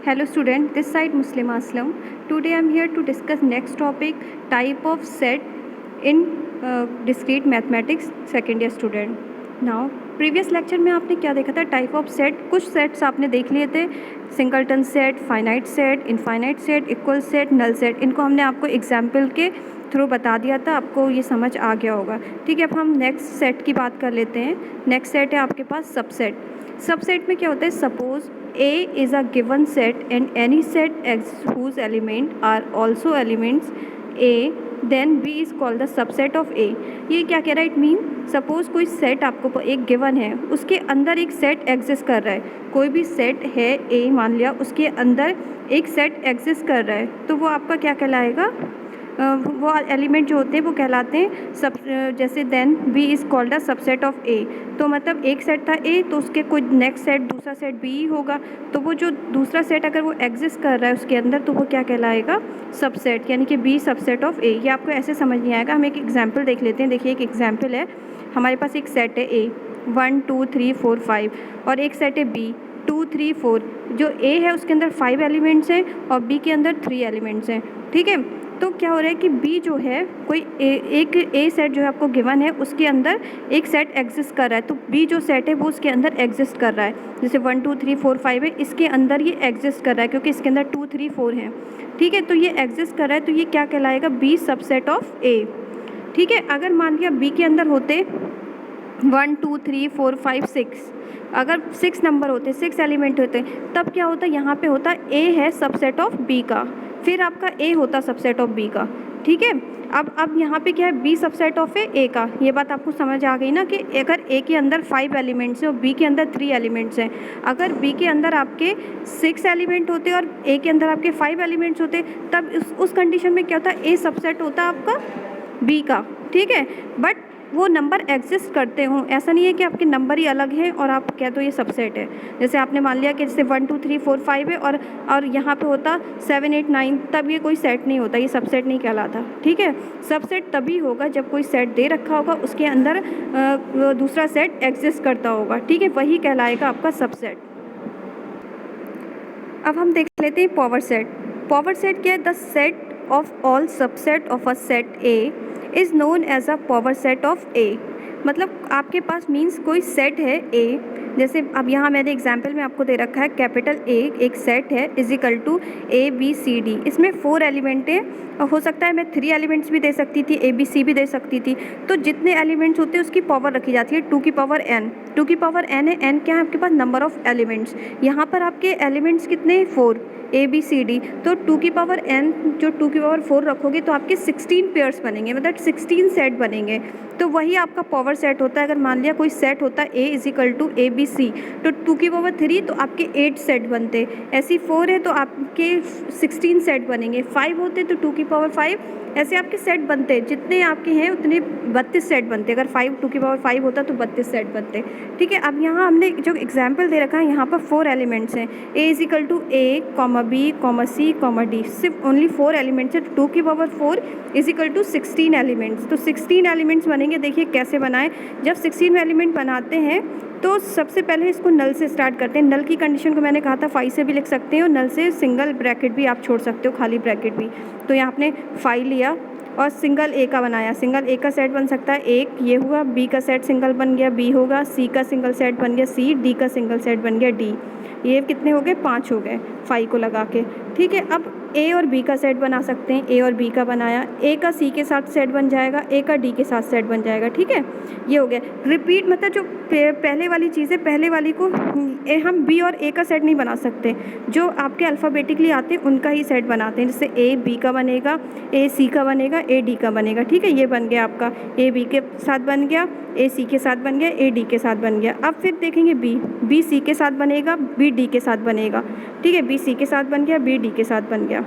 Hello student, this side Muslim Aslam. Today I am here to discuss next topic, type of set in discrete mathematics second year student. Now previous lecture में आपने क्या देखा था, type of set. कुछ sets आपने देख लिए थे, singleton set, finite set, infinite set, equal set, null set. इनको हमने आपको एग्जाम्पल के थ्रू बता दिया था, आपको ये समझ आ गया होगा। ठीक है, अब हम नेक्स्ट सेट की बात कर लेते हैं। नेक्स्ट सेट है आपके पास सबसेट। सबसेट में क्या होता है, suppose A is a given set and any set X whose element are also elements A, then B is called the subset of A। ये क्या कह रहा है, इट मीन सपोज कोई सेट आपको एक गिवन है, उसके अंदर एक सेट एग्जिस्ट कर रहा है। कोई भी सेट है A मान लिया, उसके अंदर एक सेट एग्जिस्ट कर रहा है, तो वो आपका क्या कहलाएगा, वो एलिमेंट जो होते हैं वो कहलाते हैं सब। जैसे then B is called a subset of A, तो मतलब एक सेट था ए, तो उसके कोई नेक्स्ट सेट दूसरा सेट बी होगा, तो वो जो दूसरा सेट अगर वो एग्जिस्ट कर रहा है उसके अंदर, तो वो क्या कहलाएगा, सबसेट, यानी कि बी सबसेट ऑफ ए। ये आपको ऐसे समझ नहीं आएगा, हम एक एग्जाम्पल देख लेते हैं। देखिए एक एग्जाम्पल है, हमारे पास एक सेट है ए 1 2 3 4 5, और एक सेट है बी 2 3 4। जो ए है उसके अंदर 5 एलिमेंट्स हैं और बी के अंदर 3 एलिमेंट्स हैं। ठीक है, तो क्या हो रहा है कि बी जो है कोई एक ए सेट जो है आपको गिवन है, उसके अंदर एक सेट एग्जिस्ट कर रहा है, तो बी जो सेट है वो उसके अंदर एग्जिस्ट कर रहा है। जैसे 1 2 3 4 5 है, इसके अंदर ये एग्जिस्ट कर रहा है क्योंकि इसके अंदर 2 3 4 हैं। ठीक है, तो ये एग्जिस्ट कर रहा है, तो ये क्या कहलाएगा, बी सबसेट ऑफ ए। ठीक है, अगर मान लिया बी के अंदर होते 1 2 3 4 5 6, अगर 6 नंबर होते, 6 एलिमेंट होते, तब क्या होता, यहाँ पे होता ए है सबसेट ऑफ बी का, फिर आपका ए होता सबसेट ऑफ बी का। ठीक है, अब यहाँ पे क्या है, बी सबसेट ऑफ ए का। ये बात आपको समझ आ गई ना, कि अगर ए के अंदर 5 एलिमेंट्स हैं और बी के अंदर 3 एलिमेंट्स हैं, अगर बी के अंदर आपके 6 एलिमेंट होते और ए के अंदर आपके 5 एलिमेंट्स होते, तब उस कंडीशन में क्या होता, ए सबसेट होता आपका बी का। ठीक है, बट वो नंबर एग्जिस्ट करते हों, ऐसा नहीं है कि आपके नंबर ही अलग हैं और आप कह दो ये सबसेट है। जैसे आपने मान लिया कि जैसे 1 2 3 4 5 है और यहाँ पे होता 7 8 9, तब ये कोई सेट नहीं होता, ये सबसेट नहीं कहलाता। ठीक है, सबसेट तभी होगा जब कोई सेट दे रखा होगा, उसके अंदर दूसरा सेट एग्जिस्ट करता होगा। ठीक है, वही कहलाएगा आपका सबसेट। अब हम देख लेते हैं पावर सेट। पावर सेट क्या है, the set of all subset of a set A is known as a power set of A. मतलब आपके पास मीन्स कोई सेट है ए, जैसे अब यहाँ मैंने एग्जाम्पल में आपको दे रखा है कैपिटल ए एक सेट है is equal to A B C D. इसमें 4 एलिमेंट है, और हो सकता है मैं 3 एलिमेंट्स भी दे सकती थी, ए बी सी भी दे सकती थी। तो जितने एलिमेंट्स होते हैं उसकी पावर रखी जाती है 2 की पावर n। 2 की पावर n है, n क्या है आपके पास, नंबर ऑफ एलिमेंट्स। यहाँ पर आपके एलिमेंट्स कितने, 4, ए बी सी डी। तो 2 की पावर n जो 2 की पावर 4 रखोगे तो आपके 16 पेयर्स बनेंगे, मतलब 16 सेट बनेंगे। तो वही आपका पावर सेट होता है। अगर मान लिया कोई सेट होता है A is equal to A B C, तो 2 की पावर 3 तो आपके 8 सेट बनते, ऐसी 4 है तो आपके 16 सेट बनेंगे, 5 होते तो 2 की पावर 5, ऐसे आपके सेट बनते, जितने आपके हैं उतने 32 सेट बनते। अगर 2 की पावर 5 होता तो 32 सेट बनते। ठीक है, अब यहाँ हमने जो एग्जाम्पल दे रखा है, यहाँ पर 4 एलिमेंट्स हैं, A is equal to A comma B comma C comma D, सिर्फ ओनली 4 एलिमेंट्स है। 2 की power 4 is equal to 16 elements. तो 16 एलिमेंट्स बनेंगे। देखिए कैसे बनाएं, जब 16 एलिमेंट बनाते हैं तो सबसे पहले इसको नल से स्टार्ट करते हैं। नल की कंडीशन को मैंने कहा था 5 से भी लिख सकते हैं, और नल से सिंगल ब्रैकेट भी आप छोड़ सकते हो, खाली ब्रैकेट भी। तो यहाँ आपने 5 लिया और सिंगल ए का बनाया। सिंगल ए का सेट बन सकता है एक, ये हुआ, बी का सेट सिंगल बन गया, बी होगा, सी का सिंगल सेट बन गया सी, डी का सिंगल सेट बन गया डी। ये कितने हो गए, 5 हो गए 5 को लगा के। ठीक है, अब ए और बी का सेट बना सकते हैं, ए और बी का बनाया, ए का सी के साथ सेट बन जाएगा, ए का डी के साथ सेट बन जाएगा। ठीक है, ये हो गया। रिपीट मतलब जो पहले वाली चीज़ है, पहले वाली को हम बी और ए का सेट नहीं बना सकते, जो आपके अल्फ़ाबेटिकली आते हैं उनका ही सेट बनाते हैं। जैसे ए बी का बनेगा, ए सी का बनेगा, ए डी का बनेगा। ठीक है, ये बन गया आपका, ए बी के साथ बन गया, ए सी के साथ बन गया, ए डी के साथ बन गया। अब फिर देखेंगे बी सी के साथ बनेगा, बी डी के साथ बनेगा। ठीक है, बी सी के साथ बन गया, बी डी के साथ बन गया।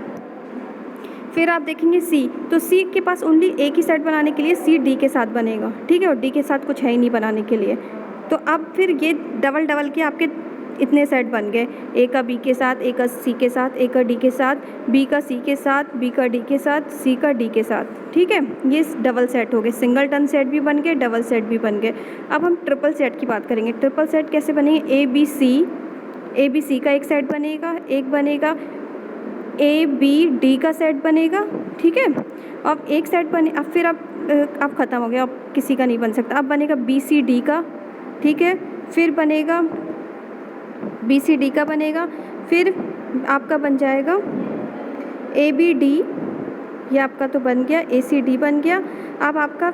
फिर आप देखेंगे सी, तो सी के पास ओनली एक ही सेट बनाने के लिए सी डी के साथ बनेगा। ठीक है, और डी के साथ कुछ है ही नहीं बनाने के लिए। तो अब फिर ये डबल के आपके इतने सेट बन गए, ए का बी के साथ, ए का सी के साथ, ए का डी के साथ, बी का सी के साथ, बी का डी के साथ, सी का डी के साथ। ठीक है, ये डबल सेट हो गए, सिंगलटन सेट भी बन गए, डबल सेट भी बन गए। अब हम ट्रिपल सेट की बात करेंगे। ट्रिपल सेट कैसे बनेंगे, ए बी सी ए बी सी का एक सेट बनेगा, एक बनेगा ए बी डी का सेट बनेगा, ठीक है। अब एक सेट बने, अब फिर अब ख़त्म हो गया, अब किसी का नहीं बन सकता। अब बनेगा बी सी डी का, ठीक है। फिर बनेगा बी सी डी का बनेगा, फिर आपका बन जाएगा ए बी डी, ये आपका तो बन गया, ए सी डी बन गया। अब आपका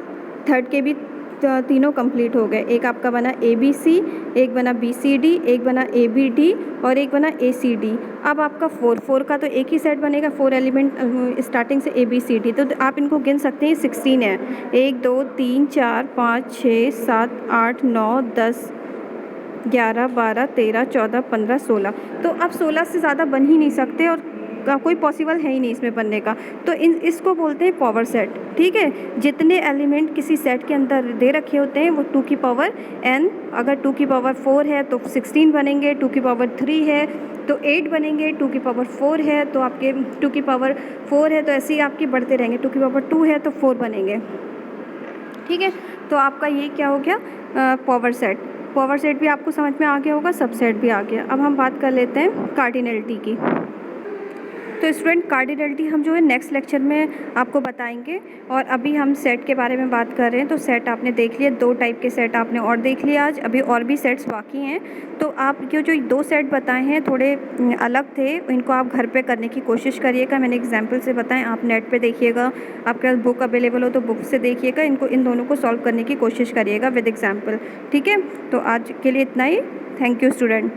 थर्ड के भी तीनों कंप्लीट हो गए। एक आपका बना ए बी सी, एक बना बी सी डी, एक बना ए बी डी और एक बना ए सी डी। अब आपका फोर का तो एक ही सेट बनेगा, 4 एलिमेंट स्टार्टिंग से ए बी सी डी, तो आप इनको गिन सकते हैं, 16 है। 1 2 3 4 5 6 7 8 9 10 11 12 13 14 15 16। तो अब 16 से ज़्यादा बन ही नहीं सकते और कोई पॉसिबल है ही नहीं इसमें बनने का। तो इसको बोलते हैं पावर सेट, ठीक है। जितने एलिमेंट किसी सेट के अंदर दे रखे होते हैं वो 2 की पावर n, अगर 2 की पावर 4 है तो 16 बनेंगे, 2 की पावर 3 है तो 8 बनेंगे, 2 की पावर 4 है तो आपके 2 की पावर 4 है तो ऐसे ही आपके बढ़ते रहेंगे, 2 की पावर 2 है तो 4 बनेंगे, ठीक है। तो आपका ये क्या हो गया, पावर सेट। पावर सेट भी आपको समझ में आ गया होगा, सबसेट भी आ गया। अब हम बात कर लेते हैं कार्डिनलिटी की। तो स्टूडेंट कार्डिनलिटी हम जो है नेक्स्ट लेक्चर में आपको बताएंगे, और अभी हम सेट के बारे में बात कर रहे हैं। तो सेट आपने देख लिया, 2 टाइप के सेट आपने और देख लिया आज, अभी और भी सेट्स बाकी हैं। तो आप जो 2 सेट बताए हैं थोड़े अलग थे, इनको आप घर पे करने की कोशिश करिएगा। मैंने एग्जाम्पल से बताएं, आप नेट पे देखिएगा, आपके पास बुक अवेलेबल हो तो बुक से देखिएगा, इन दोनों को सॉल्व करने की कोशिश करिएगा विद एग्जाम्पल, ठीक है। तो आज के लिए इतना ही, थैंक यू स्टूडेंट।